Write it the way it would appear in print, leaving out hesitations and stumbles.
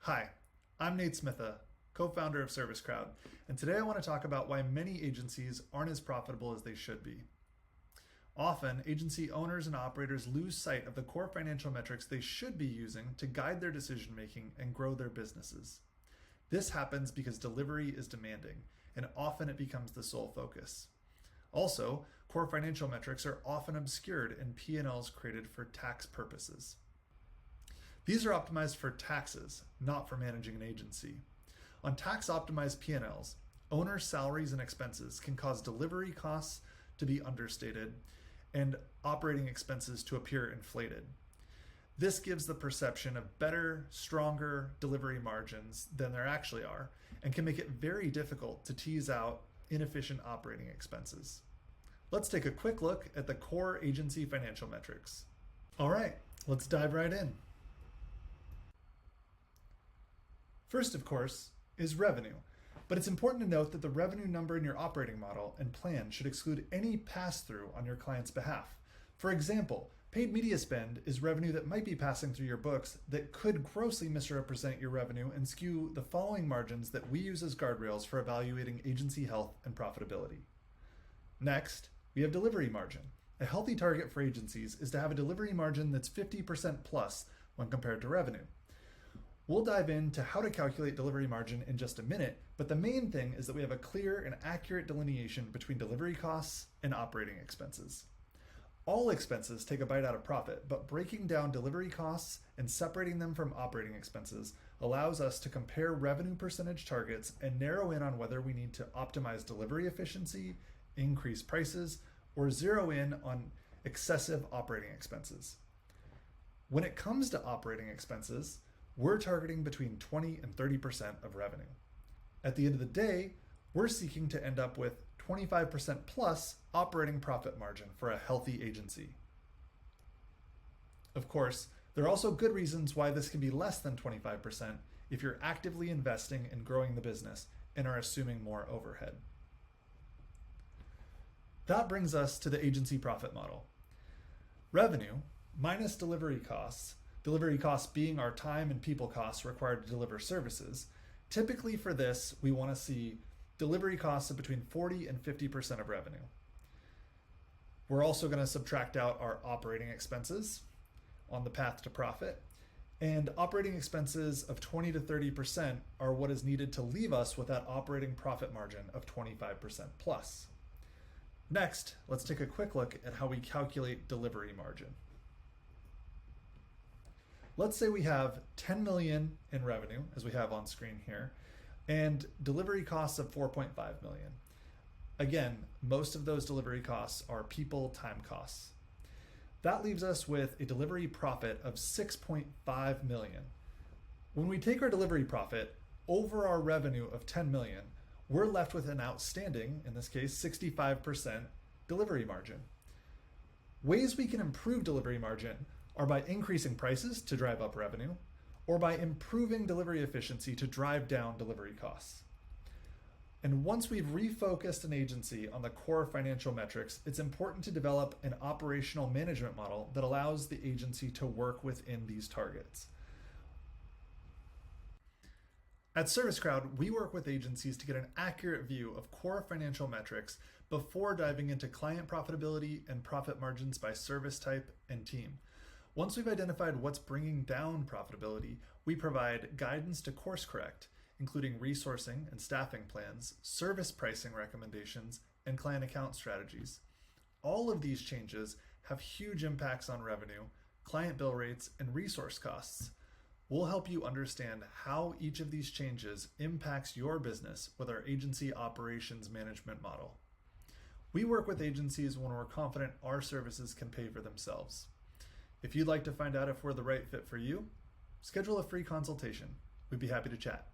Hi, I'm Nate Smitha, co-founder of Service Crowd, and today I want to talk about why many agencies aren't as profitable as they should be. Often, agency owners and operators lose sight of the core financial metrics they should be using to guide their decision-making and grow their businesses. This happens because delivery is demanding, and often it becomes the sole focus. Also, core financial metrics are often obscured in P&Ls created for tax purposes. These are optimized for taxes, not for managing an agency. On tax-optimized P&Ls, owner salaries and expenses can cause delivery costs to be understated and operating expenses to appear inflated. This gives the perception of better, stronger delivery margins than there actually are, and can make it very difficult to tease out inefficient operating expenses. Let's take a quick look at the core agency financial metrics. All right, let's dive right in. First, of course, is revenue. But it's important to note that the revenue number in your operating model and plan should exclude any pass-through on your client's behalf. For example, paid media spend is revenue that might be passing through your books that could grossly misrepresent your revenue and skew the following margins that we use as guardrails for evaluating agency health and profitability. Next, we have delivery margin. A healthy target for agencies is to have a delivery margin that's 50% plus when compared to revenue. We'll dive into how to calculate delivery margin in just a minute, but the main thing is that we have a clear and accurate delineation between delivery costs and operating expenses. All expenses take a bite out of profit, but breaking down delivery costs and separating them from operating expenses allows us to compare revenue percentage targets and narrow in on whether we need to optimize delivery efficiency, increase prices, or zero in on excessive operating expenses. When it comes to operating expenses, we're targeting between 20 and 30% of revenue. At the end of the day, we're seeking to end up with 25% plus operating profit margin for a healthy agency. Of course, there are also good reasons why this can be less than 25% if you're actively investing in growing the business and are assuming more overhead. That brings us to the agency profit model. Revenue minus delivery costs being our time and people costs required to deliver services. Typically for this, we want to see delivery costs of between 40 and 50% of revenue. We're also going to subtract out our operating expenses on the path to profit, and operating expenses of 20 to 30% are what is needed to leave us with that operating profit margin of 25% plus. Next, let's take a quick look at how we calculate delivery margin. Let's say we have 10 million in revenue, as we have on screen here, and delivery costs of 4.5 million. Again, most of those delivery costs are people time costs. That leaves us with a delivery profit of 6.5 million. When we take our delivery profit over our revenue of 10 million, we're left with an outstanding, in this case, 65% delivery margin. Ways we can improve delivery margin are by increasing prices to drive up revenue, or by improving delivery efficiency to drive down delivery costs. And once we've refocused an agency on the core financial metrics, it's important to develop an operational management model that allows the agency to work within these targets. At Service Crowd, we work with agencies to get an accurate view of core financial metrics before diving into client profitability and profit margins by service type and team. Once we've identified what's bringing down profitability, we provide guidance to course correct, including resourcing and staffing plans, service pricing recommendations, and client account strategies. All of these changes have huge impacts on revenue, client bill rates, and resource costs. We'll help you understand how each of these changes impacts your business with our agency operations management model. We work with agencies when we're confident our services can pay for themselves. If you'd like to find out if we're the right fit for you, schedule a free consultation. We'd be happy to chat.